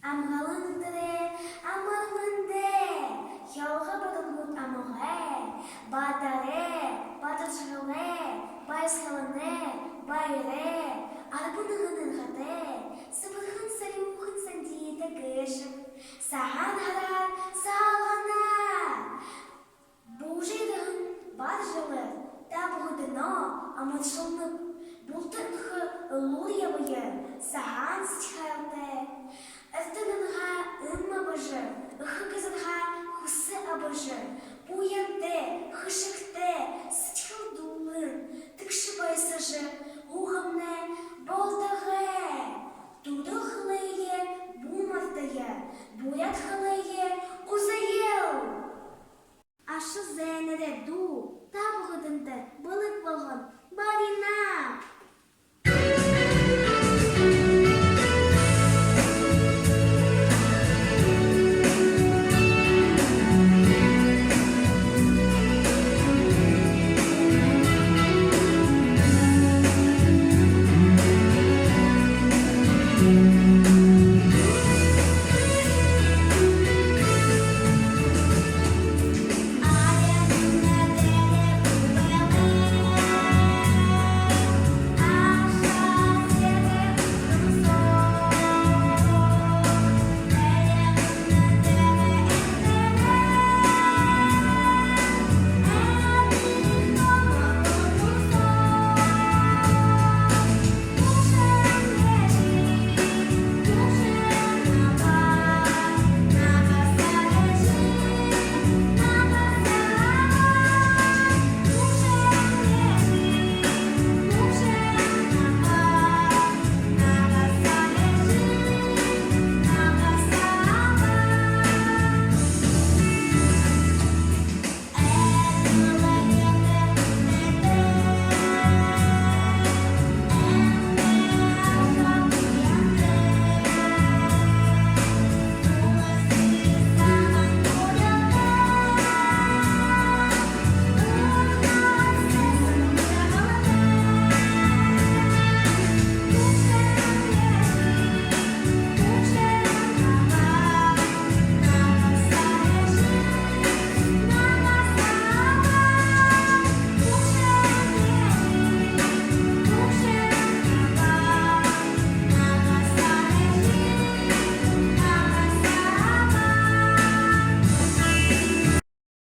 Амгалындыре, амалынде, ялға бадылмут амылғай, батаре, батыршылы, байсылыны, байре, арбынығының ғады, сыбырғын сәлюхын сәндейді гышым, саған харар, сағана. Бұжайдығын бар жылы, табығыдыно, амытшылнып, бұлтырнығы ұлыр ябыйы, саған сычхайлды. Артынынға ымма быжы, ұхы кызынға хусы абыжы, буянды, хышықты, сычхылдулын, тікші байсыжы, уғымны